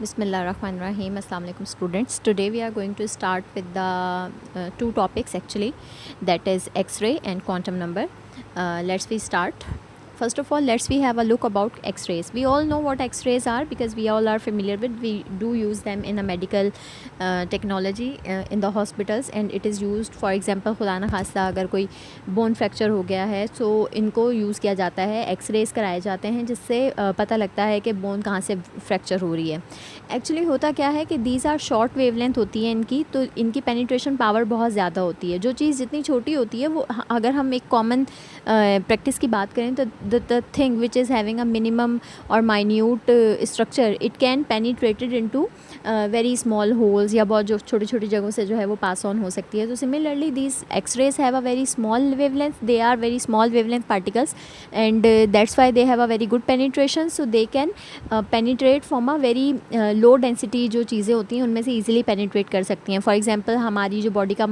Bismillahirrahmanirrahim. Assalamu alaikum students. Today we are going to start with the two topics actually, that is X-ray and quantum number. Let's we start. First of all, let's we have a look about X-rays. We all know what X-rays are because we all are familiar with. We do use them in a medical technology in the hospitals, and it is used, for example, खुदा ना खास्ता अगर कोई bone fracture हो गया है तो इनको यूज़ किया जाता है, एक्सरेज कराए जाते हैं जिससे पता लगता है कि बोन कहाँ से फ्रैक्चर हो रही है. एक्चुअली होता क्या है कि दीज आर शॉर्ट वेवलेंथ होती है इनकी, तो इनकी पेनिट्रेशन पावर बहुत ज़्यादा होती है. जो चीज़ जितनी छोटी होती है वो, अगर हम एक कॉमन प्रैक्टिस की बात करें तो the thing which is having a minimum or minute structure, it can penetrated into very small holes या बहुत जो छोटी छोटी जगहों से जो है वो पास ऑन हो सकती है. तो similarly these X-rays have a very small wavelength, they are very small wavelength particles, and that's why they have a very good penetration, so they can penetrate from a very low density. जो चीज़ें होती हैं उनमें से easily penetrate कर सकती हैं. For example हमारी जो बॉडी का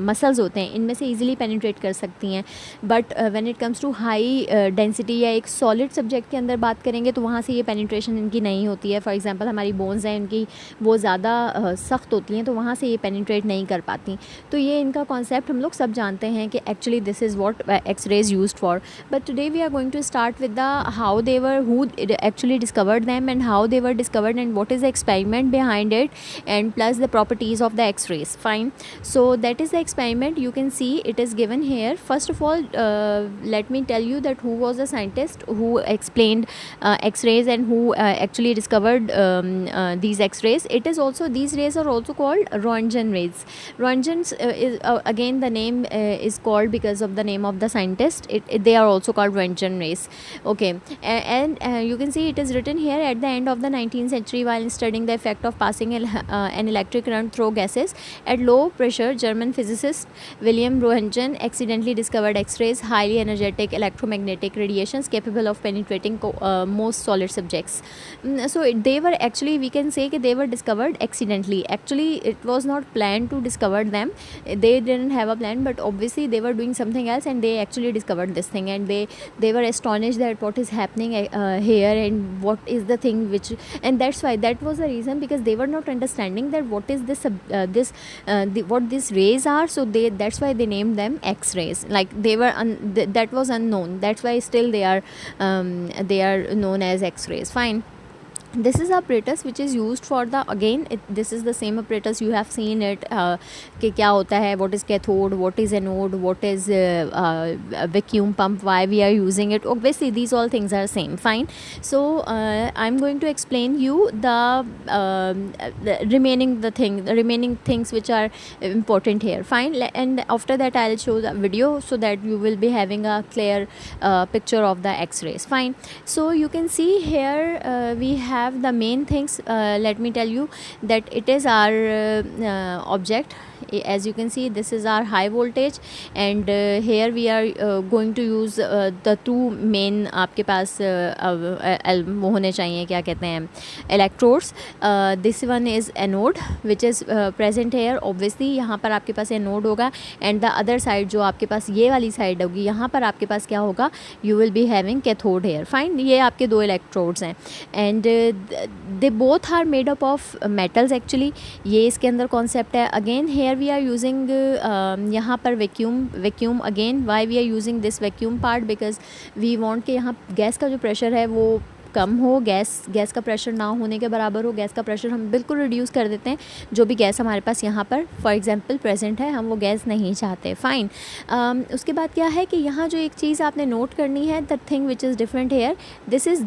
मसल्स होते हैं इनमें से easily penetrate कर सकती हैं, but when it comes to high density या एक सॉलिड सब्जेक्ट के अंदर बात करेंगे तो वहाँ से ये पेनिट्रेशन इनकी नहीं होती है. फॉर एग्जांपल हमारी बोन्स हैं इनकी वो ज़्यादा सख्त होती हैं, तो वहाँ से ये पेनिट्रेट नहीं कर पाती. तो ये इनका कॉन्सेप्ट हम लोग सब जानते हैं कि actually this is what X-rays used for. But today we are going to start with the how they were, who actually discovered them and how they were discovered and what is the experiment behind it and plus the properties of the X-rays. Fine, so that is the experiment. You can see it is given here. First of all, let me tell you that who was the scientist who explained X-rays and who actually discovered these X-rays. It is also, these rays are also called Roentgen rays. Roentgens is again the name is called because of the name of the scientist. They are also called Roentgen rays. Okay, and you can see it is written here at the end of the 19th century while studying the effect of passing an electric current through gases at low pressure. German physicist William Roentgen accidentally discovered X-rays, highly energetic electromagnetic radiations capable of penetrating most solid subjects. So they were actually, we can say that they were discovered accidentally. Actually it was not planned to discover them. They didn't have a plan, but obviously they were doing something else and they actually discovered this thing, and they were astonished that what is happening here and what is the thing which, and that's why, that was the reason, because they were not understanding that what is this what these rays are. So that's why they named them X-rays. Like they were that was unknown. That's why still they are known as X-rays. Fine. This is apparatus which is used for the, again this is the same apparatus you have seen it कि क्या होता है, what is cathode, what is anode, what is vacuum pump, why we are using it. Obviously these all things are same. Fine, so I'm going to explain you the remaining things which are important here. Fine, and after that I'll show the video so that you will be having a clear picture of the X-rays. Fine, so you can see here we have the main things. Let me tell you that it is our object. As you can see, this is our high voltage, and here we are going to use the two main, आपके पास वो होने चाहिए, क्या कहते हैं, electrodes. This one is anode which is present here. Obviously यहाँ पर आपके पास anode होगा, and the other side जो आपके पास ये वाली side होगी, यहाँ पर आपके पास क्या होगा, you will be having cathode here. Fine, ये आपके दो electrodes हैं, and they both are made up of metals actually. ये इसके अंदर concept है. Again here we are using यहाँ पर vacuum again. Why we are using this vacuum part? Because we want कि यहाँ गैस का जो प्रेशर है वो कम हो, गैस का प्रेशर ना होने के बराबर हो. गैस का प्रेशर हम बिल्कुल रिड्यूस कर देते हैं. जो भी गैस हमारे पास यहाँ पर फॉर एग्जांपल प्रेजेंट है, हम वो गैस नहीं चाहते. फाइन, उसके बाद क्या है कि यहाँ जो एक चीज़ आपने नोट करनी है, the thing which is different here, this is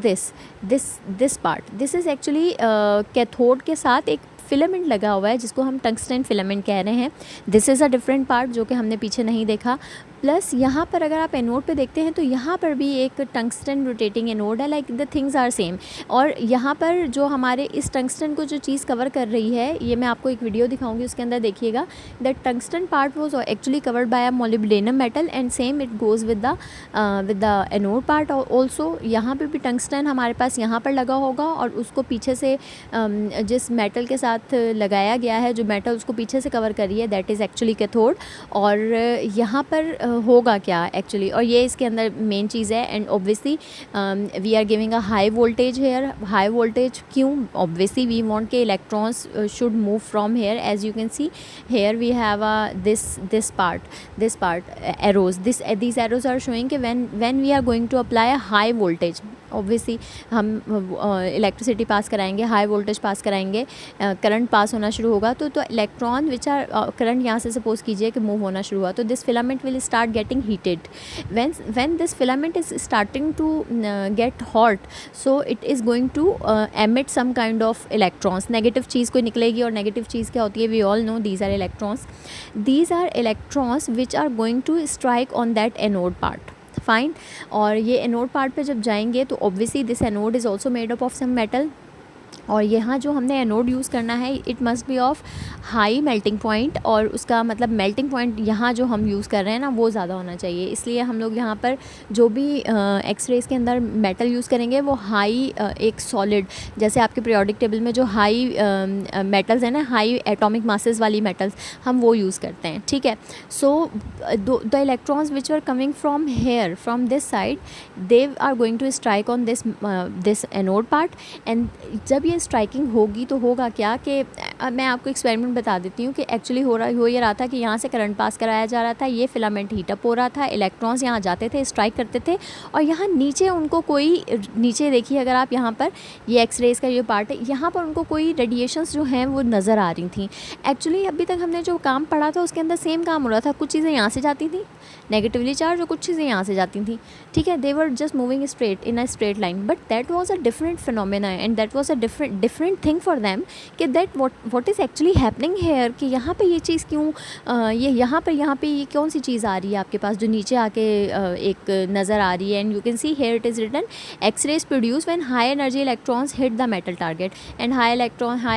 this part. This is actually cathode के साथ एक फिलामेंट लगा हुआ है जिसको हम टंगस्टन फिलामेंट कह रहे हैं. This is a different part जो कि हमने पीछे नहीं देखा. प्लस यहाँ पर अगर आप एनोड पे देखते हैं तो यहाँ पर भी एक टंगस्टन रोटेटिंग एनोड है. Like the things are same. और यहाँ पर जो हमारे इस टंगस्टन को जो चीज़ कवर कर रही है, ये मैं आपको एक वीडियो दिखाऊंगी, उसके अंदर देखिएगा. The tungsten part was actually covered by a molybdenum metal, and same it goes with the anode part also. यहाँ पर भी टंगस्टन हमारे पास यहाँ पर लगा होगा, और उसको पीछे से जिस मेटल के साथ लगाया गया है, जो मेटल उसको पीछे से कवर कर रही है, दैट इज़ एक्चुअली कैथोड. और यहाँ पर होगा क्या एक्चुअली, और ये इसके अंदर मेन चीज़ है. And obviously we are giving a high voltage here. High voltage क्यों? ऑब्वियसली वी वांट के electrons should move from here. As you can see here we have this part arrows. These arrows are showing कि when we are going to apply a high voltage, obviously हम electricity pass कराएंगे, high voltage पास कराएंगे, current pass होना शुरू होगा, तो electron which are current यहाँ से सपोज कीजिए कि मूव होना शुरू हुआ, तो this filament will start getting heated. When this filament is starting to get hot, so it is going to emit some kind of electrons. Negative चीज़ कोई निकलेगी, और नेगेटिव चीज़ क्या होती है? We all know these are electrons. These are electrons which are going to strike on that anode part. Fine. और ये एनोड पार्ट पे जब जाएंगे तो obviously this anode is also made up of some metal. और यहाँ जो हमने एनोड यूज़ करना है, it must be of high melting point, और उसका मतलब मेल्टिंग पॉइंट यहाँ जो हम यूज़ कर रहे हैं ना, वो ज़्यादा होना चाहिए. इसलिए हम लोग यहाँ पर जो भी एक्सरेज़ के अंदर मेटल यूज़ करेंगे वो हाई एक सॉलिड, जैसे आपके पीरियोडिक टेबल में जो हाई मेटल्स हैं ना, हाई एटॉमिक मासेस वाली मेटल्स, हम वो यूज़ करते हैं. ठीक है. So the electrons which are coming from here, from this side, they are going to strike on this anode part. And जब ये स्ट्राइकिंग होगी तो होगा क्या कि मैं आपको एक्सपेरिमेंट बता देती हूँ कि एक्चुअली हो ये रहा था कि यहाँ से करंट पास कराया जा रहा था, ये फिलामेंट हीटअप हो रहा था, इलेक्ट्रॉन्स यहाँ जाते थे, स्ट्राइक करते थे, और यहाँ नीचे उनको कोई, नीचे देखिए अगर आप यहाँ पर, ये एक्सरेज़ का ये पार्ट है, यहाँ पर उनको कोई रेडिएशंस जो हैं वो नज़र आ रही थी. एक्चुअली अभी तक हमने जो काम पढ़ा था उसके अंदर सेम काम हो रहा था. कुछ चीज़ें यहाँ से जाती थी नेगेटिवली चार्ज, और कुछ चीज़ें यहाँ से जाती थी. ठीक है. They were just moving straight in a straight line, but that was a different phenomena, and that was a different thing for them कि that what is actually happening here, कि यहाँ पे ये चीज़ क्यों, ये यहाँ पे ये कौन सी चीज़ आ रही है आपके पास जो नीचे आके एक नज़र आ रही है. And you can see here it is written X-rays produce when high energy electrons hit the metal target. And high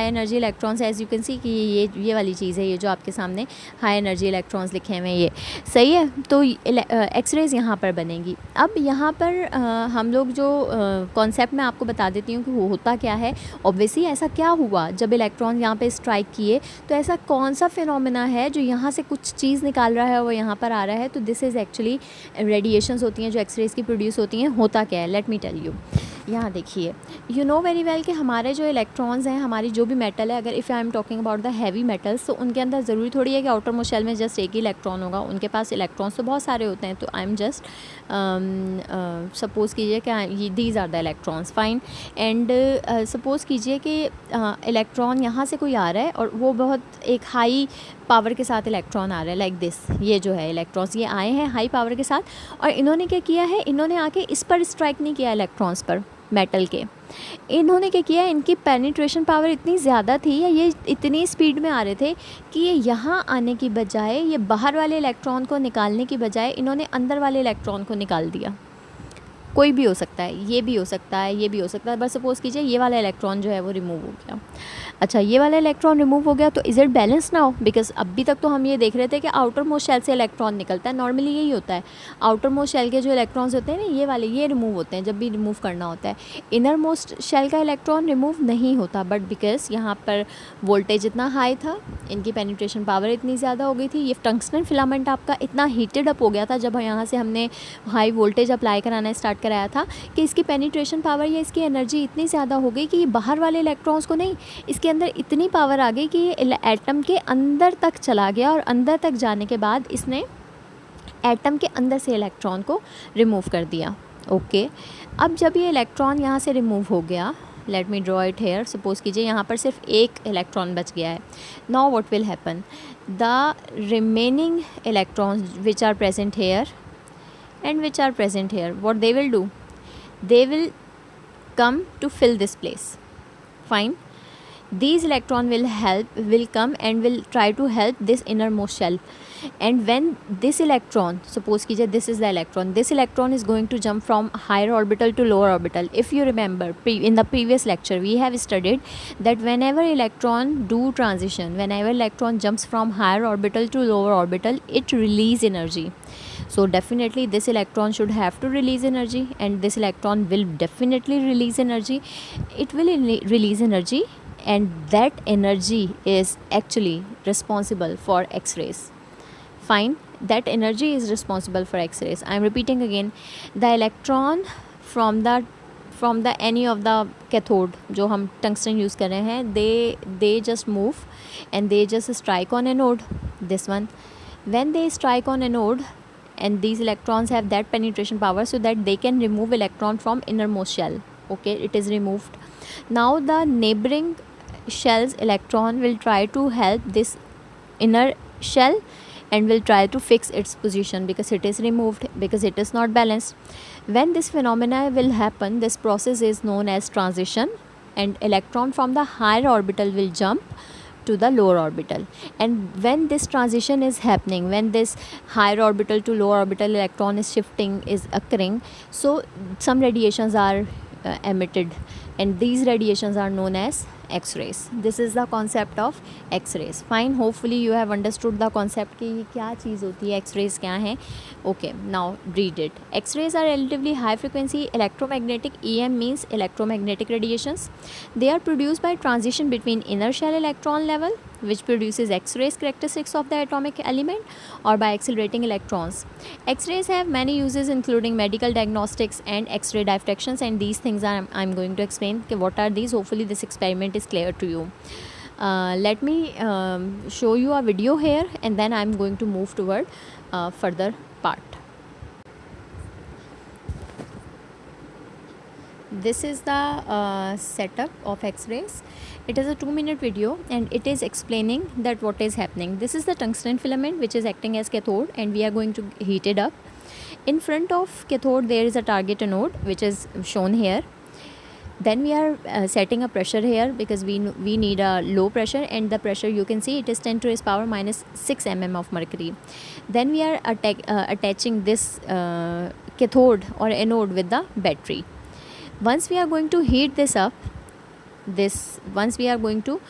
energy electrons, as you can see कि ये वाली चीज़ है, ये जो आपके सामने हाई एनर्जी इलेक्ट्रॉन्स लिखे हुए हैं, ये सही है. तो एक्सरेज यहाँ पर बनेगी. अब यहाँ पर हम लोग जो कॉन्सेप्ट मैं आपको बता देती हूँ कि वो होता क्या है. ऑब्वियसली ऐसा क्या हुआ जब इलेक्ट्रॉन यहाँ पे स्ट्राइक किए, तो ऐसा कौन सा फिनोमेना है जो यहाँ से कुछ चीज़ निकाल रहा है वो यहाँ पर आ रहा है. तो दिस इज़ एक्चुअली रेडिएशंस होती हैं जो एक्सरेज की प्रोड्यूस होती हैं. होता क्या है, लेट मी टेल यू. यहाँ देखिए, यू नो वेरी वेल कि हमारे जो इलेक्ट्रॉन्स हैं, हमारी जो भी मेटल है, अगर if I am talking about the heavy metals, तो उनके अंदर ज़रूरी थोड़ी है कि आउटर मोस्ट शेल में जस्ट एक ही इलेक्ट्रॉन होगा. उनके पास इलेक्ट्रॉन्स तो बहुत सारे होते हैं. तो आई एम जस्ट सपोज़ कीजिए कि these are the electrons. Fine. And suppose कीजिए कि इलेक्ट्रॉन यहाँ से कोई आ रहा है, और वो बहुत एक हाई पावर के साथ इलेक्ट्रॉन आ रहा है, लाइक दिस. ये जो है इलेक्ट्रॉन्स, ये आए हैं हाई पावर के साथ, और इन्होंने क्या किया है, इन्होंने आके इस पर स्ट्राइक नहीं किया इलेक्ट्रॉन्स पर, मेटल के. इन्होंने क्या किया, इनकी पेनिट्रेशन पावर इतनी ज़्यादा थी, या ये इतनी स्पीड में आ रहे थे कि ये यहाँ आने की बजाय, ये बाहर वाले इलेक्ट्रॉन को निकालने की बजाय, इन्होंने अंदर वाले इलेक्ट्रॉन को निकाल दिया. कोई भी हो सकता है, ये भी हो सकता है, ये भी हो सकता है. बस सपोज़ कीजिए ये वाला इलेक्ट्रॉन जो है वो रिमूव हो गया. अच्छा, ये वाला इलेक्ट्रॉन रिमूव हो गया, तो is it balance now? Because अभी तक तो हम ये देख रहे थे कि आउटर मोस्ट शेल से इलेक्ट्रॉन निकलता है. नॉर्मली यही होता है, आउटर मोस्ट शेल के जो इलेक्ट्रॉन्स होते हैं ना, ये वाले, ये रिमूव होते हैं जब भी रिमूव करना होता है. इनर मोस्ट शेल का इलेक्ट्रॉन रिमूव नहीं होता, बट बिकॉज यहाँ पर वोल्टेज इतना हाई था, इनकी पेनिट्रेशन पावर इतनी ज़्यादा हो गई थी, ये टंगस्टन फिलामेंट आपका इतना हीटेड अप हो गया था जब यहाँ से हमने हाई वोल्टेज अप्लाई कराना स्टार्ट कराया था, कि इसकी पेनिट्रेशन पावर या इसकी एनर्जी इतनी ज़्यादा हो गई कि ये बाहर वाले इलेक्ट्रॉन्स को नहीं, इसके अंदर इतनी पावर आ गई कि ये एटम के अंदर तक चला गया, और अंदर तक जाने के बाद इसने एटम के अंदर से इलेक्ट्रॉन को रिमूव कर दिया. ओके. अब जब ये इलेक्ट्रॉन यहाँ से रिमूव हो गया, let me draw it here. Suppose कीजिए यहाँ पर सिर्फ एक इलेक्ट्रॉन बच गया है. Now what will happen, the remaining electrons which are present here and which are present here, what they will do, they will come to fill this place. Fine. These electron will come and will try to help this innermost shell. And when this electron, suppose कीजिए this is the electron, this electron is going to jump from higher orbital to lower orbital. If you remember, in the previous lecture we have studied that whenever electron do transition, whenever electron jumps from higher orbital to lower orbital, it release energy. So definitely this electron should have to release energy, and this electron will definitely release energy. It will release energy, and that energy is actually responsible for X-rays. Fine. that energy is responsible for X-rays. I am repeating again, the electron from the any of the cathode जो हम tungsten use कर रहे हैं, they just move and they just strike on anode, this one. When they strike on anode, and these electrons have that penetration power so that they can remove electron from innermost shell. Okay, it is removed. Now the neighboring shell's electron will try to help this inner shell and will try to fix its position because it is removed, because it is not balanced. When this phenomena will happen, this process is known as transition, and electron from the higher orbital will jump to the lower orbital. And when this transition is happening, when this higher orbital to lower orbital electron is shifting is occurring, so some radiations are emitted, and these radiations are known as X-rays. This is the concept of X-rays. Fine, hopefully you have understood the concept कि ये क्या चीज़ होती है, X-rays क्या हैं. Okay, now read it. X-rays are relatively high frequency electromagnetic, EM means electromagnetic radiations. They are produced by transition between inner shell electron level, which produces X-rays characteristics of the atomic element, or by accelerating electrons. X-rays have many uses including medical diagnostics and X-ray diffractions, and these things are I'm going to explain what are these. Hopefully this experiment is clear to you. Let me show you a video here, and then I'm going to move toward further part. This is the setup of X-rays. It is a 2-minute video and it is explaining that what is happening. This is the tungsten filament which is acting as cathode, and we are going to heat it up. In front of cathode there is a target anode which is shown here. Then we are setting a pressure here because we need a low pressure, and the pressure you can see it is 10 to the power minus 6 mm of mercury. Then we are attaching this cathode or anode with the battery. Once we are going to heat this up, once we are going to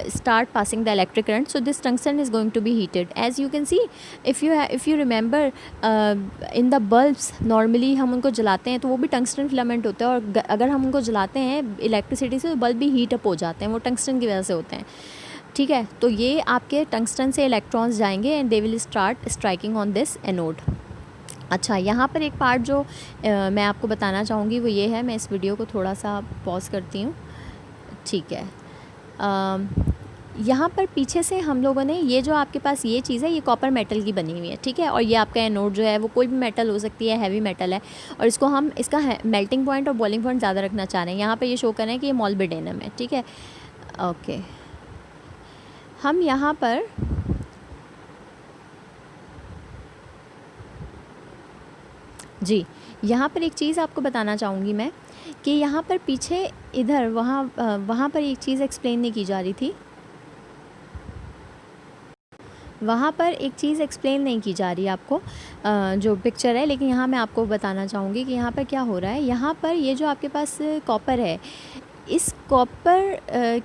start passing the electric current, so this tungsten is going to be heated. As you can see, if you remember, in the bulbs normally हम उनको जलाते हैं तो वो भी tungsten filament होता है, और अगर हम उनको जलाते हैं इलेक्ट्रिसिटी से तो बल्ब भी हीट अप हो जाते हैं, वो टंगस्टन की वजह से होते हैं. ठीक है, तो ये आपके टंगस्टन से इलेक्ट्रॉन्स जाएंगे and they will start striking on this anode. अच्छा, यहाँ पर एक पार्ट जो मैं आपको बताना चाहूँगी वो ये है. मैं इस वीडियो को थोड़ा सा पॉज करती हूँ. ठीक है, यहाँ पर पीछे से हम लोगों ने ये जो आपके पास ये चीज़ है ये कॉपर मेटल की बनी हुई है. ठीक है, और ये आपका एनोड जो है वो कोई भी मेटल हो सकती है, हैवी मेटल है, और इसको हम इसका मेल्टिंग पॉइंट और बॉइलिंग पॉइंट ज़्यादा रखना चाह रहे हैं. यहाँ पर ये शो कर रहे हैं कि ये मॉल्बिडेनम है. ठीक है, ओके. हम यहाँ पर जी, यहाँ पर एक चीज़ आपको बताना चाहूँगी मैं कि यहाँ पर पीछे इधर वहाँ पर एक चीज़ एक्सप्लेन नहीं की जा रही थी. वहाँ पर एक चीज़ एक्सप्लेन नहीं की जा रही आपको, जो पिक्चर है, लेकिन यहाँ मैं आपको बताना चाहूँगी कि यहाँ पर क्या हो रहा है. यहाँ पर ये जो आपके पास कॉपर है, इस कॉपर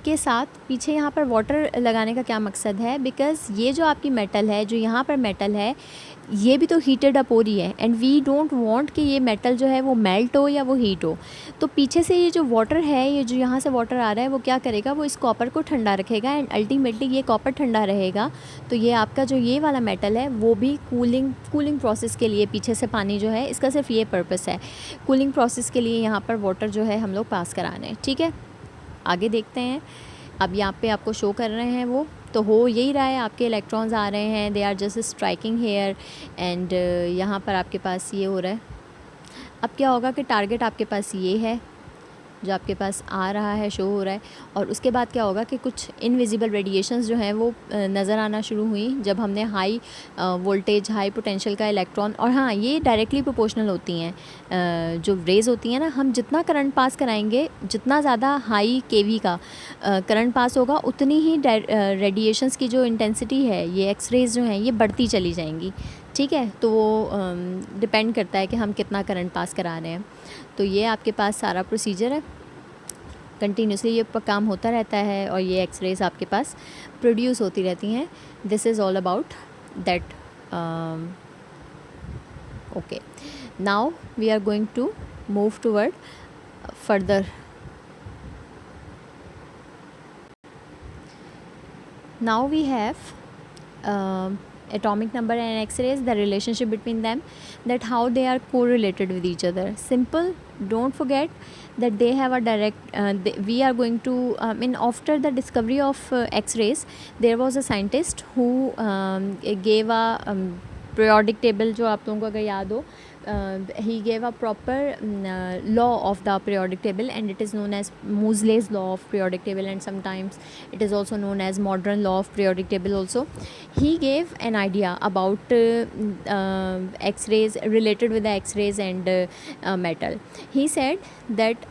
के साथ पीछे यहाँ पर वाटर लगाने का क्या मकसद है, बिकॉज़ ये जो आपकी मेटल है, जो यहाँ पर मेटल है, ये भी तो हीटेड अप हो रही है, एंड वी डोंट वांट कि ये मेटल जो है वो मेल्ट हो या वो हीट हो. तो पीछे से ये जो वाटर है, ये जो यहाँ से वाटर आ रहा है, वो क्या करेगा, वो इस कॉपर को ठंडा रखेगा, एंड अल्टीमेटली ये कॉपर ठंडा रहेगा. तो ये आपका जो ये वाला मेटल है वो भी कूलिंग प्रोसेस के लिए, पीछे से पानी जो है इसका सिर्फ ये पर्पस है, कूलिंग प्रोसेस के लिए यहाँ पर वाटर जो है हम लोग पास करा रहे हैं. ठीक है, आगे देखते हैं. अब यहाँ पे आपको शो कर रहे हैं वो, तो हो यही रहा है, आपके इलेक्ट्रॉन्स आ रहे हैं, they are just striking here, and यहाँ पर आपके पास ये हो रहा है. अब क्या होगा कि टारगेट आपके पास ये है जो आपके पास आ रहा है, शो हो रहा है, और उसके बाद क्या होगा कि कुछ इनविजिबल रेडिएशंस जो हैं वो नज़र आना शुरू हुई जब हमने हाई वोल्टेज, हाई पोटेंशियल का इलेक्ट्रॉन, और हाँ, ये डायरेक्टली प्रोपोर्शनल होती हैं. जो रेज़ होती हैं ना, हम जितना करंट पास कराएंगे, जितना ज़्यादा हाई केवी का करंट पास होगा, उतनी ही रेडिएशंस की जो इंटेंसिटी है, ये एक्स-रेज़ जो हैं ये बढ़ती चली जाएंगी. ठीक है, तो वो डिपेंड करता है कि हम कितना करंट पास करा रहे हैं. तो ये आपके पास सारा प्रोसीजर है, कंटिन्यूसली ये काम होता रहता है, और ये एक्स-रेज़ आपके पास प्रोड्यूस होती रहती हैं. This is all about that. Okay, now we are going to move toward further. Now we have atomic number and X-rays, the relationship between them, that how they are correlated with each other. Simple. Don't forget that they have a direct we are going to after the discovery of X-rays, there was a scientist who gave a periodic table, जो आप लोगों को अगर याद हो, he gave a proper law of the periodic table, and it is known as Moseley's law of periodic table, and sometimes it is also known as modern law of periodic table also. He gave an idea about X-rays, related with the X-rays and metal. He said that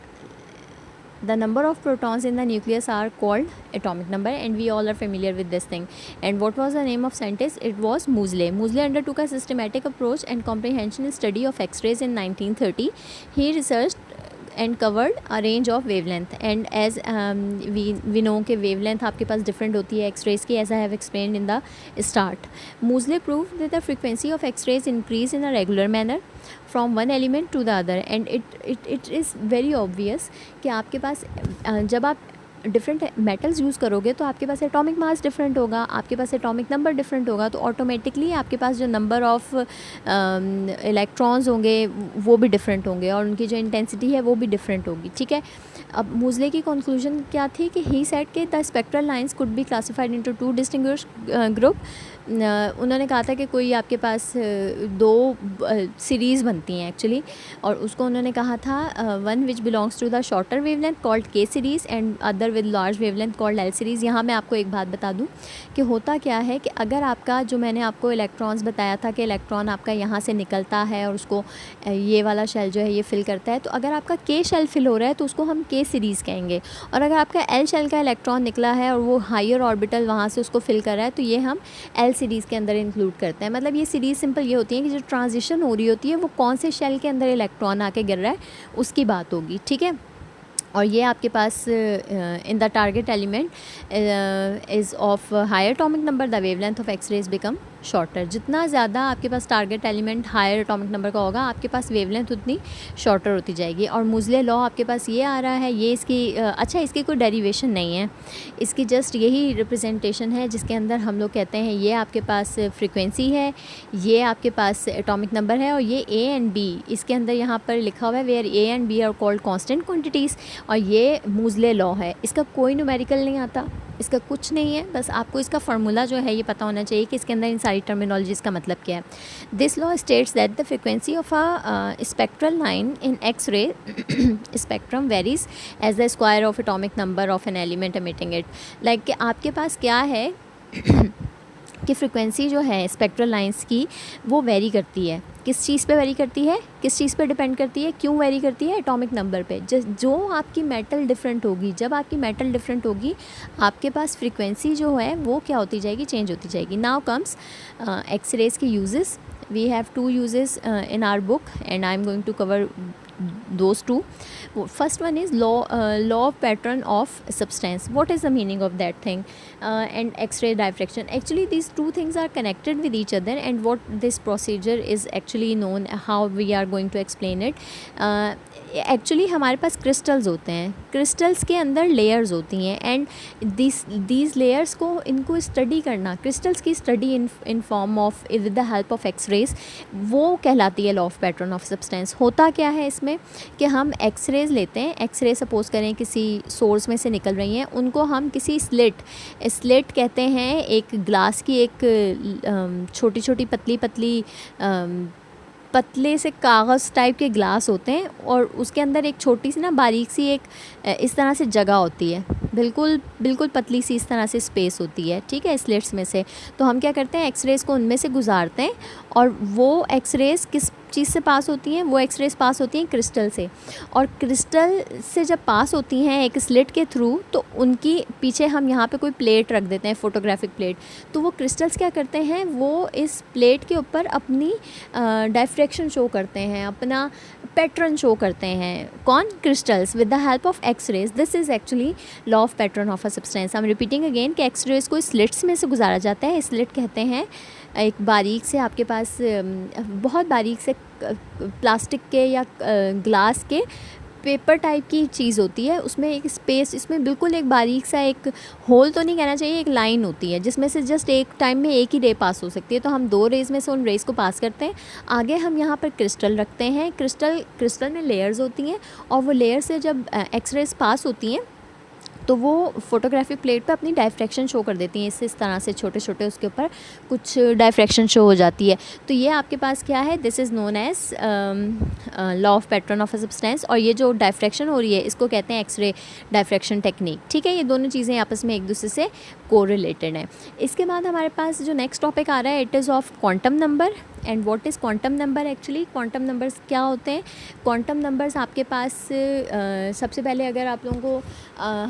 the number of protons in the nucleus are called atomic number, and we all are familiar with this thing. And what was the name of scientist? It was Moseley. Moseley undertook a systematic approach and comprehensive study of X-rays in 1930. He researched and covered a range of wavelength, and as we know कि wavelength आपके पास different होती है X-rays की, as I have explained in the start. Moseley proved that the frequency of X-rays increase in a regular manner from one element to the other, and it is very obvious कि आपके पास जब आप different metals use करोगे तो आपके पास atomic mass different होगा, आपके पास atomic number different होगा, तो ऑटोमेटिकली आपके पास जो नंबर ऑफ इलेक्ट्रॉन्स होंगे वो भी डिफरेंट होंगे, और उनकी जो इंटेंसिटी है वो भी डिफरेंट होगी. ठीक है. अब मूज़ले की कंक्लूजन क्या थी कि ही सेड कि the spectral lines could be classified into two distinguished group. उन्होंने कहा था कि कोई आपके पास दो सीरीज़ बनती हैं एक्चुअली, और उसको उन्होंने कहा था one which belongs to the shorter wavelength called K series and other with large wavelength called L series. यहाँ मैं आपको एक बात बता दूँ कि होता क्या है कि अगर आपका, जो मैंने आपको इलेक्ट्रॉन्स बताया था कि इलेक्ट्रॉन आपका यहाँ से निकलता है और उसको ये वाला शेल जो है ये फिल करता है, तो अगर आपका के शेल फिल हो रहा है तो उसको हम के सीरीज़ कहेंगे, और अगर आपका एल शेल का इलेक्ट्रॉन निकला है और वो हायर ऑर्बिटल वहाँ से उसको फिल कर रहा है तो ये हम एल सीरीज़ के अंदर इंक्लूड करते हैं. मतलब ये सीरीज़ सिंपल ये होती है कि जो ट्रांजिशन हो रही होती है वो कौन से शेल के अंदर इलेक्ट्रॉन आके गिर रहा है उसकी बात होगी. ठीक है. और ये आपके पास in the target element is of higher atomic number the wavelength of X rays become shorter. जितना ज़्यादा आपके पास target element higher atomic number का होगा, आपके पास वेवलेंथ उतनी शॉर्टर होती जाएगी. और मूज़ले लॉ आपके पास ये आ रहा है, ये इसकी अच्छा इसकी कोई डेरिवेशन नहीं है, इसकी जस्ट यही रिप्रेजेंटेशन है जिसके अंदर हम लोग कहते हैं ये आपके पास फ्रीक्वेंसी है, ये आपके पास एटॉमिक नंबर है, और ये ए एंड बी इसके अंदर यहाँ पर लिखा हुआ है where A and B are called constant quantities. और ये मूज़ले लॉ है, इसका कोई न्यूमेरिकल नहीं आता, इसका कुछ नहीं है, बस आपको इसका फार्मूला जो है ये पता होना चाहिए कि इसके अंदर इन सारी टर्मिनोलॉजीज का मतलब क्या है. This law states that the frequency of a spectral line in X ray spectrum varies as the square of atomic number of an element emitting it. Like कि आपके पास क्या है कि फ्रीक्वेंसी जो है स्पेक्ट्रल लाइंस की वो वेरी करती है. किस चीज़ पे वेरी करती है, किस चीज़ पे डिपेंड करती है, क्यों वेरी करती है? एटॉमिक नंबर पे. जो आपकी मेटल डिफरेंट होगी, जब आपकी मेटल डिफरेंट होगी आपके पास फ्रीक्वेंसी जो है वो क्या होती जाएगी, चेंज होती जाएगी. नाउ कम्स एक्स-रेज के uses. We have two uses in our book and I am going to cover those two. First one is law of pattern of substance. What is the meaning of that thing? And X-ray diffraction. Actually these two things are connected with each other, and what this procedure is actually known, how we are going to explain it. Actually हमारे पास crystals होते हैं, crystals के अंदर layers होती हैं, and these layers को इनको study करना, क्रिस्टल्स की study in form of with the help of X-rays, वो कहलाती है law of pattern of substance. होता क्या है इसमें कि हम एक्स-रेज लेते हैं, एक्स-रे सपोज करें किसी सोर्स में से निकल रही हैं, उनको हम किसी स्लेट कहते हैं, एक ग्लास की एक छोटी छोटी पतली पतले से कागज़ टाइप के ग्लास होते हैं, और उसके अंदर एक छोटी सी ना बारीक सी एक इस तरह से जगह होती है, बिल्कुल पतली सी इस तरह से स्पेस होती है. ठीक है, स्लिट्स में से. तो हम क्या करते हैं, एक्स-रेज़ को उनमें से गुजारते हैं, और वो एक्स-रेज़ किस चीज़ से पास होती हैं, वो एक्स-रेज़ पास होती हैं क्रिस्टल से. और क्रिस्टल से जब पास होती हैं एक स्लिट के थ्रू, तो उनकी पीछे हम यहाँ पे कोई प्लेट रख देते हैं, फोटोग्राफिक प्लेट. तो वो क्रिस्टल्स क्या करते हैं, वो इस प्लेट के ऊपर अपनी डायफ्रैक्शन शो करते हैं, अपना पैटर्न शो करते हैं. कौन? Crystals, with the help of X-rays. This is actually law of pattern of a substance. I am repeating again कि एक्स-रेज को स्लिट्स में से गुजारा जाता है. स्लिट कहते हैं एक बारीक से, आपके पास बहुत बारीक से प्लास्टिक के या ग्लास के पेपर टाइप की चीज़ होती है, उसमें एक स्पेस, इसमें बिल्कुल एक बारीक सा एक होल तो नहीं कहना चाहिए, एक लाइन होती है जिसमें से जस्ट एक टाइम में एक ही रे पास हो सकती है। तो हम 2 रेज़ में से उन रेज़ को पास करते हैं। आगे हम यहाँ पर क्रिस्टल रखते हैं। क्रिस्टल में लेयर्स होती हैं और वो लेयर से जब एक्स रेज़ पास होती हैं तो वो फोटोग्राफी प्लेट पे अपनी डायफ्रैक्शन शो कर देती हैं। इस तरह से छोटे छोटे उसके ऊपर कुछ डायफ्रैक्शन शो हो जाती है। तो ये आपके पास क्या है, this is known as law of pattern of a substance. और ये जो डायफ्रैक्शन हो रही है इसको कहते हैं एक्सरे डायफ्रैक्शन टेक्निक। ठीक है, ये दोनों चीज़ें आपस में एक दूसरे से कोरिलेटेड हैं। इसके बाद हमारे पास जो नेक्स्ट टॉपिक आ रहा है, it is of quantum number. And what is quantum number actually? Quantum numbers क्या होते हैं? क्वांटम नंबर्स आपके पास सबसे पहले अगर आप लोगों को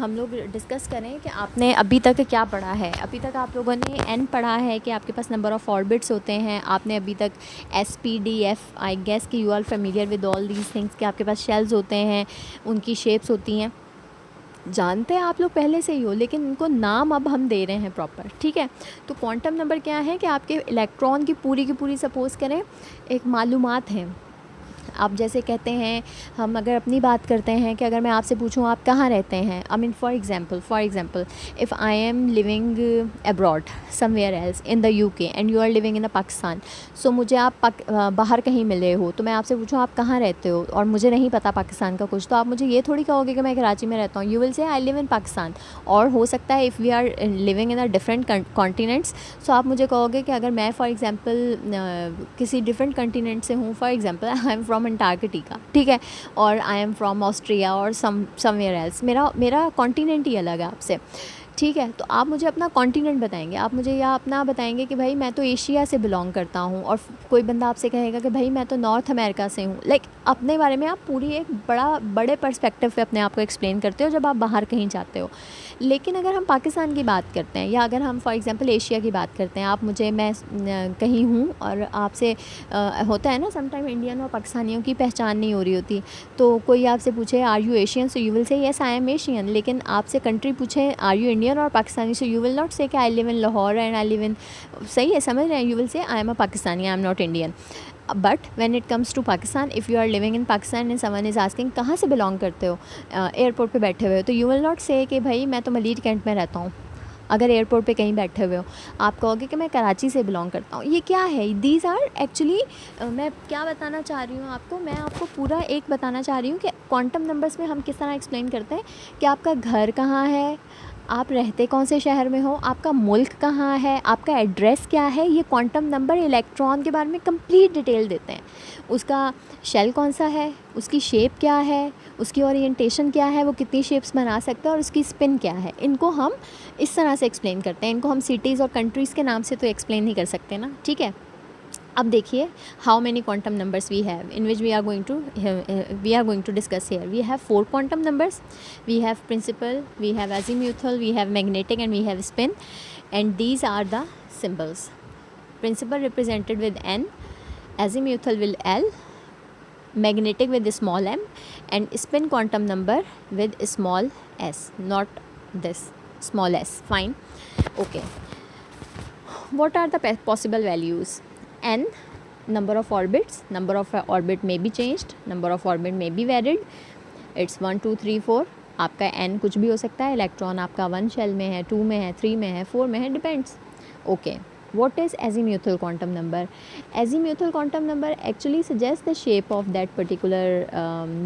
हम लोग डिस्कस करें कि आपने अभी तक क्या पढ़ा है। अभी तक आप लोगों ने एन पढ़ा है कि आपके पास नंबर ऑफ़ ऑर्बिट्स होते हैं। आपने अभी तक S P D F, I guess कि you are familiar with all these things, कि आपके पास शेल्स होते हैं, उनकी शेप्स होती हैं, जानते हैं आप लोग पहले से ही हो, लेकिन उनको नाम अब हम दे रहे हैं प्रॉपर। ठीक है, तो क्वांटम नंबर क्या है कि आपके इलेक्ट्रॉन की पूरी सपोज़ करें एक मालूमात है। आप जैसे कहते हैं, हम अगर अपनी बात करते हैं कि अगर मैं आपसे पूछूं आप कहाँ रहते हैं, I mean for example if I am living abroad somewhere else in the UK and you are living in the Pakistan. So मुझे आप बाहर कहीं मिले हो, तो मैं आपसे पूछूं आप कहाँ रहते हो और मुझे नहीं पता पाकिस्तान का कुछ, तो आप मुझे ये थोड़ी कहोगे कि मैं कराची में रहता हूँ। You will say I live इन पाकिस्तान। और हो सकता है if we are living in a different continents, so आप मुझे कहोगे कि अगर मैं फॉर एग्जांपल किसी डिफरेंट कॉन्टिनेंट से हूँ, for example I am from Antarctica, ठीक है, और आई एम फ्रॉम ऑस्ट्रिया और समवेयर एल्स, मेरा कॉन्टिनेंट ही अलग है आपसे। ठीक है, तो आप मुझे अपना कॉन्टिनेंट बताएंगे, आप मुझे या अपना बताएंगे कि भाई मैं तो एशिया से बिलोंग करता हूँ, और कोई बंदा आपसे कहेगा कि भाई मैं तो नॉर्थ अमेरिका से हूँ। लाइक अपने बारे में आप पूरी एक बड़े पर्सपेक्टिव पे अपने आप को एक्सप्लेन करते हो जब आप बाहर कहीं जाते हो। लेकिन अगर हम पाकिस्तान की बात करते हैं या अगर हम फॉर एग्जांपल एशिया की बात करते हैं, आप मुझे, मैं कहीं हूँ और आपसे होता है ना समटाइम इंडियन और पाकिस्तानियों की पहचान नहीं हो रही होती, तो कोई आपसे पूछे are you Asian, so you will say yes I am Asian. लेकिन आपसे कंट्री पूछे आर यू इंडियन और Pakistani, so you will not say कि I live in Lahore and I live in, सही है, समझ रहे हैं, you will say I am a Pakistani, I am not Indian. But when it comes to Pakistan, if you are living in Pakistan and someone is asking कहाँ से belong करते हो, airport पे बैठे हुए हो, तो यू विल नॉट से कि भाई मैं तो मलीर कैंट में रहता हूँ। अगर एयरपोर्ट पे कहीं बैठे हुए हो, आप कहोगे कि मैं कराची से बिलोंग करता हूँ। ये क्या है? दीज आर एक्चुअली, मैं क्या बताना चाह रही हूँ आपको, मैं आपको पूरा एक बताना चाह रही हूँ कि क्वांटम नंबर्स में हम किस तरह एक्सप्लेन करते हैं कि आपका घर कहाँ है, आप रहते कौन से शहर में हो, आपका मुल्क कहाँ है, आपका एड्रेस क्या है। ये क्वांटम नंबर इलेक्ट्रॉन के बारे में कंप्लीट डिटेल देते हैं। उसका शेल कौन सा है, उसकी शेप क्या है, उसकी ओरिएंटेशन क्या है, वो कितनी शेप्स बना सकता है और उसकी स्पिन क्या है। इनको हम इस तरह से एक्सप्लेन करते हैं। इनको हम सिटीज़ और कंट्रीज़ के नाम से तो एक्सप्लेन नहीं कर सकते ना। ठीक है, अब देखिए how many quantum numbers we have in which we are going to discuss here. We have 4 quantum numbers, we have principal, we have azimuthal, we have magnetic and we have spin, and these are the symbols. Principal represented with n, azimuthal with L, magnetic with small m, and spin quantum number with small s, not this small s. Fine, okay. What are the possible values? N, number of orbits, number of orbit may be changed, number of orbit may be varied. It's 1 2 3 4, आपका n कुछ भी हो सकता है। Electron आपका 1 shell में है, 2 में है, 3 में है, 4 में है, depends. Okay, what is azimuthal quantum number? Azimuthal quantum number actually suggests the shape of that particular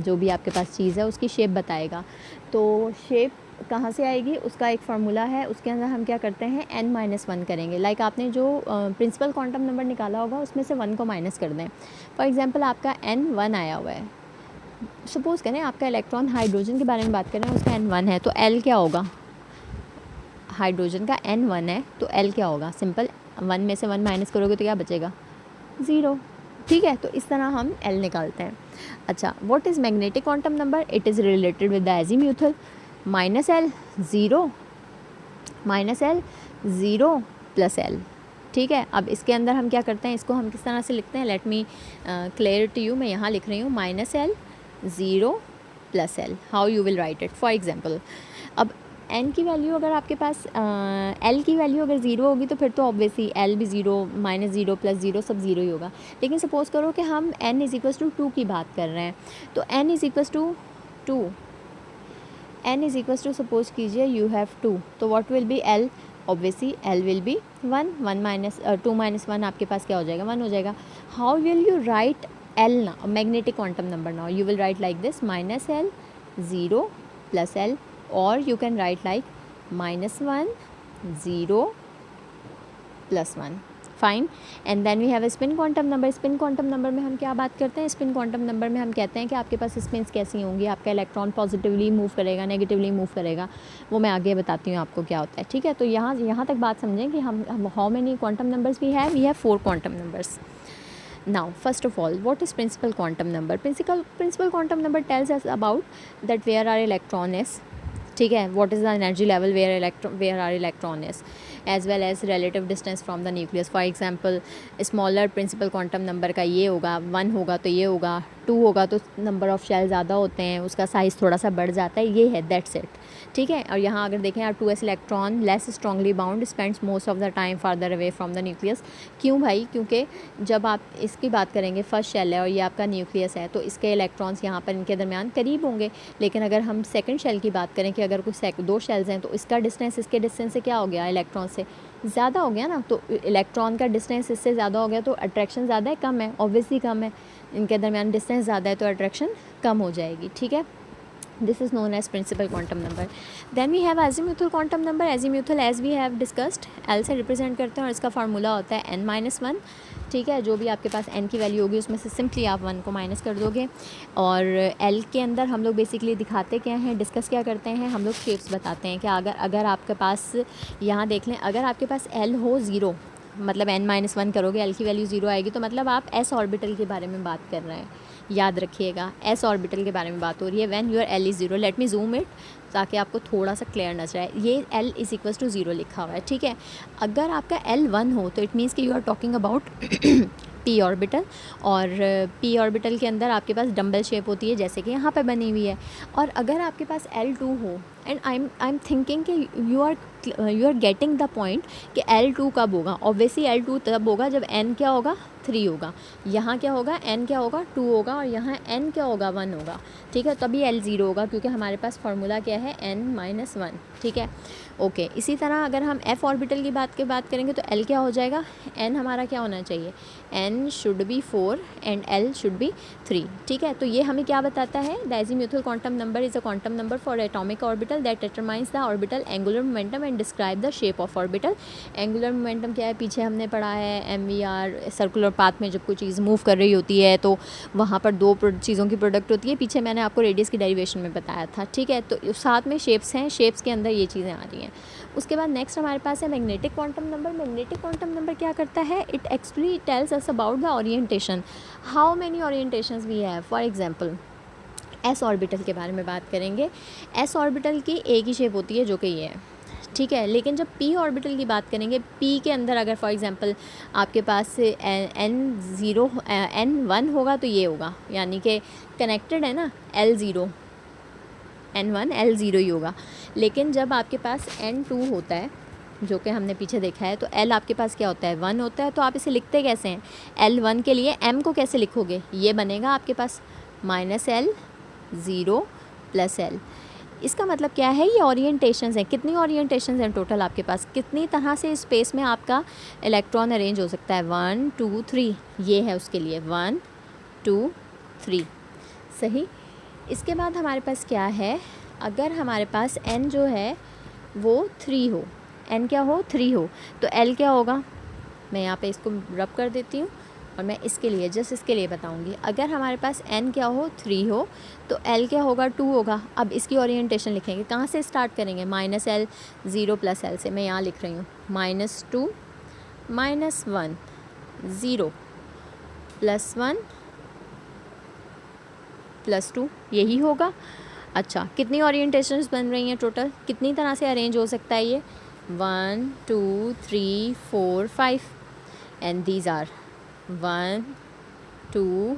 जो भी आपके पास चीज़ है उसकी शेप बताएगा। तो शेप कहाँ से आएगी, उसका एक फार्मूला है, उसके अंदर हम क्या करते हैं n-1 करेंगे। लाइक आपने जो प्रिंसिपल क्वांटम नंबर निकाला होगा उसमें से 1 को माइनस कर दें। फॉर एग्जांपल आपका n1 आया हुआ है, सपोज़ करें आपका इलेक्ट्रॉन हाइड्रोजन के बारे में बात करें, उसका n1 है, तो l क्या होगा? हाइड्रोजन का n1 है तो l क्या होगा? सिंपल, 1 में से 1 माइनस करोगे तो क्या बचेगा? 0। ठीक है, तो इस तरह हम l निकालते हैं। अच्छा, what is magnetic quantum number? It is related with the azimuthal. Minus l 0, minus l 0 plus l। ठीक है, अब इसके अंदर हम क्या करते हैं, इसको हम किस तरह से लिखते हैं, let me clear to you. मैं यहाँ लिख रही हूँ minus l 0 plus l। How you will write it? For example, अब n की वैल्यू अगर आपके पास l की वैल्यू अगर 0 होगी तो फिर तो ऑब्वियसली l भी 0, माइनस 0 प्लस 0 सब 0 ही होगा। लेकिन सपोज़ करो कि हम n इज़ इक्वल्स टू 2 की बात कर रहे हैं, तो n is equals to 2, n is equals to suppose कीजिए यू हैव 2, तो what will be l, obviously l will be 1, 1 minus 2 minus 1 आपके पास क्या हो जाएगा, 1 हो जाएगा. How will you write l ना, magnetic quantum number now, you will write like this, minus l 0 plus l, और you can write like minus 1 0 plus 1. Fine. And then we have spin quantum number. Spin quantum number में हम क्या बात करते हैं, spin quantum number में हम कहते हैं कि आपके पास स्पिन्स कैसी होंगी, आपका इलेक्ट्रॉन पॉजिटिवली मूव करेगा, नेगेटिवली मूव करेगा, वो मैं आगे बताती हूँ आपको क्या होता है. ठीक है, तो यहाँ तक बात समझें कि हम how many quantum numbers we have 4 quantum numbers. Now, first of all, what is principal quantum number? Principal quantum number tells us about that where our electron is. ठीक है, what is the energy level where our electron is, as well as relative distance from the nucleus. For example, smaller principal quantum number का ये होगा, 1 होगा तो ये होगा, 2 होगा तो नंबर ऑफ़ शेल ज़्यादा होते हैं, उसका साइज़ थोड़ा सा बढ़ जाता है, ये है, दैट्स इट. ठीक है, और यहाँ अगर देखें, 2s electron less strongly bound spends most of the time farther away from the nucleus. क्यों भाई, क्योंकि जब आप इसकी बात करेंगे, फर्स्ट शेल है और ये आपका न्यूक्लियस है, तो इसके इलेक्ट्रॉन्स यहाँ पर इनके दरमियान करीब होंगे. लेकिन अगर हम सेकंड शेल की बात करें कि अगर कोई 2 शेल्स हैं, तो इसका डिस्टेंस इसके डिस्टेंस से क्या हो गया, इलेक्ट्रॉन से ज़्यादा हो गया ना. तो इलेक्ट्रॉन का डिस्टेंस इससे ज़्यादा हो गया, तो अट्रैक्शन ज़्यादा है, कम है, ऑब्वियसली कम है. इनके दरमियान डिस्टेंस ज़्यादा है तो अट्रैक्शन कम हो जाएगी. ठीक है, this is known as principal quantum number. Then we have azimuthal quantum number. azimuthal as we have discussed L से रिप्रेजेंट करते हैं और इसका फार्मूला होता है n-1. ठीक है, जो भी आपके पास n की वैल्यू होगी उसमें से सिंपली आप 1 को माइनस कर दोगे. और L के अंदर हम लोग बेसिकली दिखाते क्या हैं, डिस्कस क्या करते हैं, हम लोग शेप्स बताते हैं कि अगर आपके पास, यहाँ देख लें, अगर आपके पास L हो 0, मतलब n-1 करोगे, L की वैल्यू 0 आएगी, तो मतलब आप s ऑर्बिटल के बारे में बात कर रहे हैं. याद रखिएगा, s ऑर्बिटल के बारे में बात हो रही है. When your l is 0, let me zoom it ताकि आपको थोड़ा सा क्लियर नजर आए. ये l इज़ इक्वल्स टू 0 लिखा हुआ है. ठीक है, अगर आपका l 1 हो तो इट मीन्स कि you are talking about p orbital. और p ऑर्बिटल के अंदर आपके पास डम्बल शेप होती है जैसे कि यहाँ पे बनी हुई है. और अगर आपके पास L2 हो, एंड आई एम थिंकिंग कि you are getting the point कि L2 कब होगा. ऑब्वियसली L2 तब होगा जब n क्या होगा, 3 होगा. यहाँ क्या होगा, n क्या होगा, 2 होगा, और यहाँ n क्या होगा, 1 होगा. ठीक है, तभी L 0 होगा, क्योंकि हमारे पास फार्मूला क्या है, n-1. ठीक है, ओके. इसी तरह अगर हम f ऑर्बिटल की बात करेंगे तो L क्या हो जाएगा, n हमारा क्या होना चाहिए, n should be 4 and L should be 3. ठीक है, तो ये हमें क्या बताता है, the azimuthal quantum number is a quantum number for atomic orbital that determines the orbital angular momentum and describe the shape of orbital. Angular momentum क्या है, पीछे हमने पढ़ा है MVR, सर्कुलर पाथ में जब कोई चीज़ मूव कर रही होती है तो वहाँ पर 2 चीज़ों की प्रोडक्ट होती है. पीछे मैंने आपको रेडियस की डेरिवेशन में बताया था. ठीक है, तो साथ में शेप्स हैं, शेप्स के अंदर ये चीज़ें आ रही हैं. उसके बाद नेक्स्ट हमारे पास है magnetic quantum number. Magnetic quantum number क्या करता है, it actually tells us about the orientation, how many orientations we have. For example, S orbital के बारे में बात करेंगे. एस ऑर्बिटल की एक ही शेप होती है जो कि ये है. ठीक है, लेकिन जब पी ऑर्बिटल की बात करेंगे, पी के अंदर अगर फॉर एग्जांपल आपके पास n1 होगा तो ये होगा, यानी कि कनेक्टेड है ना, L0 n1 L0 ही होगा. लेकिन जब आपके पास n2 होता है, जो कि हमने पीछे देखा है, तो L आपके पास क्या होता है, 1 होता है. तो आप इसे लिखते कैसे हैं, L1 के लिए m को कैसे लिखोगे, ये बनेगा आपके पास -L0 + L. इसका मतलब क्या है, ये ओरिएंटेशंस हैं. कितनी ओरिएंटेशंस हैं टोटल आपके पास, कितनी तरह से स्पेस में आपका इलेक्ट्रॉन अरेंज हो सकता है, 1 2 3, ये है उसके लिए 1 2 3. सही. इसके बाद हमारे पास क्या है, अगर हमारे पास n जो है वो 3 हो, n क्या हो, 3 हो, तो L क्या होगा. मैं यहाँ पे इसको रब कर देती हूँ और मैं इसके लिए जस्ट इसके लिए बताऊँगी. अगर हमारे पास n क्या हो, 3 हो, तो L क्या होगा, 2 होगा. अब इसकी ओरिएंटेशन लिखेंगे, कहाँ से स्टार्ट करेंगे, -L0 + L से. मैं यहाँ लिख रही हूँ -2 -1 0 +1 +2, यही होगा. अच्छा, कितनी ओरिएंटेशंस बन रही हैं टोटल, कितनी तरह से अरेंज हो सकता है ये, 1 2 3 4 5, and these are 1 2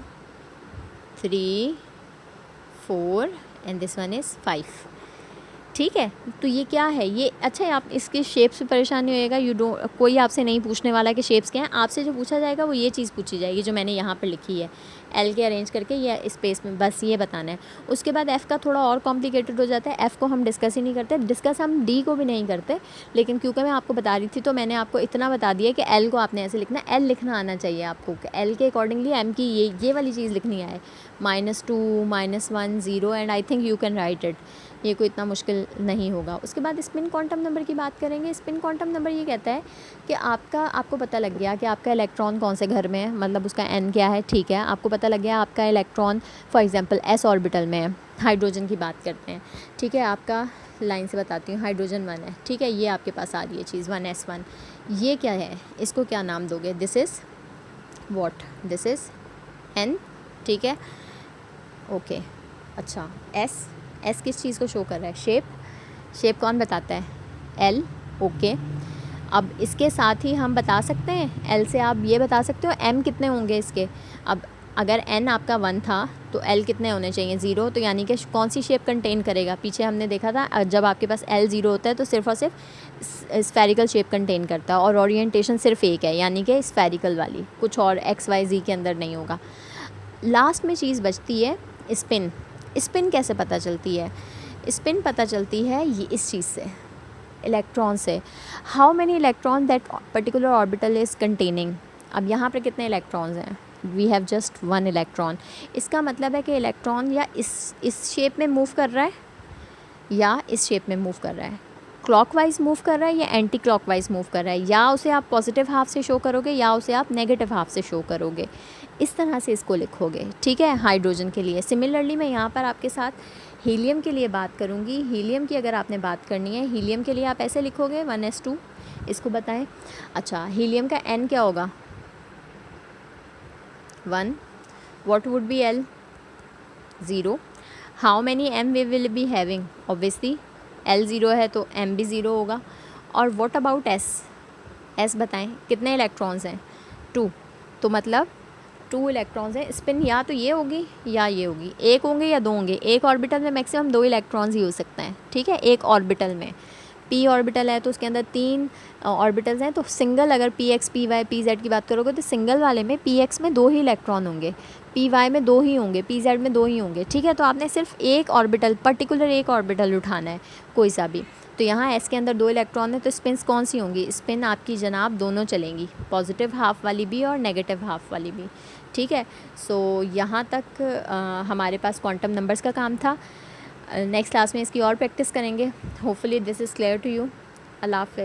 3 4 and this one is 5. ठीक है, तो ये क्या है, ये अच्छा है. आप इसके शेप से परेशान नहीं होएगा, कोई आपसे नहीं पूछने वाला कि शेप्स क्या हैं. आपसे जो पूछा जाएगा वो ये चीज़ पूछी जाएगी जो मैंने यहाँ पर लिखी है, एल के अरेंज करके ये स्पेस में, बस ये बताना है। उसके बाद एफ़ का थोड़ा और कॉम्प्लिकेटेड हो जाता है, एफ़ को हम डिस्कस ही नहीं करते, डिस्कस हम डी को भी नहीं करते, लेकिन क्योंकि मैं आपको बता रही थी तो मैंने आपको इतना बता दिया कि एल को आपने ऐसे लिखना है, एल लिखना आना चाहिए आपको, एल के अकॉर्डिंगली एम की ये वाली चीज़ लिखनी है, -2 -1 0, and I think you can right it, ये कोई इतना मुश्किल नहीं होगा। उसके बाद स्पिन क्वांटम नंबर की बात करेंगे। स्पिन क्वांटम नंबर ये कहता है कि आपको पता लग गया कि आपका इलेक्ट्रॉन कौन से घर में है, मतलब उसका एन क्या है, ठीक है। आपको पता लग गया आपका electron for example S orbital में है, हाइड्रोजन की बात करते हैं, ठीक है। आपका लाइन से बताती हूँ, हाइड्रोजन 1 है, ठीक है, ये आपके पास आ रही है चीज़ 1s1, ये क्या है, इसको क्या नाम दोगे, this is what, this is an, ठीक है, ओके। अच्छा एस किस चीज़ को शो कर रहा है, शेप कौन बताता है, एल, ओके। अब इसके साथ ही हम बता सकते हैं, एल से आप ये बता सकते हो एम कितने होंगे इसके। अब अगर एन आपका 1 था तो एल कितने होने चाहिए, 0, तो यानी कि कौन सी शेप कंटेन करेगा, पीछे हमने देखा था जब आपके पास एल 0 होता है तो सिर्फ और सिर्फ स्फेरिकल शेप कंटेन करता है, और ओरिएंटेशन सिर्फ एक है, यानी कि स्फेरिकल वाली, कुछ और एक्स वाई जी के अंदर नहीं होगा। लास्ट में चीज़ बचती है स्पिन। स्पिन कैसे पता चलती है, स्पिन पता चलती है ये इस चीज़ से, इलेक्ट्रॉन से, how many electron that particular orbital is containing. अब यहाँ पर कितने इलेक्ट्रॉन्स हैं, वी हैव जस्ट 1 इलेक्ट्रॉन। इसका मतलब है कि इलेक्ट्रॉन या इस शेप में मूव कर रहा है या इस शेप में मूव कर रहा है, क्लॉकवाइज मूव कर रहा है या एंटी क्लॉकवाइज मूव कर रहा है, या उसे आप पॉजिटिव हाफ से शो करोगे या उसे आप नेगेटिव हाफ से शो करोगे, इस तरह से इसको लिखोगे, ठीक है। हाइड्रोजन के लिए सिमिलरली मैं यहाँ पर आपके साथ हीलियम के लिए बात करूँगी। हीलियम की अगर आपने बात करनी है, हीलियम के लिए आप ऐसे लिखोगे 1s2, इसको बताएं। अच्छा, हीलियम का n क्या होगा, 1, what would be l, 0, how many m we will be having, obviously l 0 है तो m भी 0 होगा। और व्हाट अबाउट s बताएं, कितने इलेक्ट्रॉन्स हैं, 2, तो मतलब 2 इलेक्ट्रॉन्स हैं। स्पिन या तो ये होगी या ये होगी, एक होंगे या 2 होंगे, एक ऑर्बिटल में मैक्सिमम 2 इलेक्ट्रॉन्स ही हो सकते हैं, ठीक है, एक ऑर्बिटल में। p ऑर्बिटल है तो उसके अंदर 3 ऑर्बिटल्स हैं, तो सिंगल अगर px py pz की बात करोगे तो सिंगल वाले में px में 2 ही इलेक्ट्रॉन होंगे, py में 2 ही होंगे, pz में 2 ही होंगे, ठीक है। तो आपने सिर्फ एक ऑर्बिटल, पर्टिकुलर एक ऑर्बिटल उठाना है, कोई सा भी। तो यहाँ s के अंदर 2 इलेक्ट्रॉन है, तो स्पिन्स कौन सी होंगी, स्पिन आपकी जनाब दोनों चलेंगी, पॉजिटिव हाफ वाली भी और नेगेटिव हाफ वाली भी, ठीक है। सो यहाँ तक हमारे पास क्वांटम नंबर्स का काम था। नेक्स्ट क्लास में इसकी और प्रैक्टिस करेंगे। Hopefully this is clear to you. अल्लाह हाफ़िज़।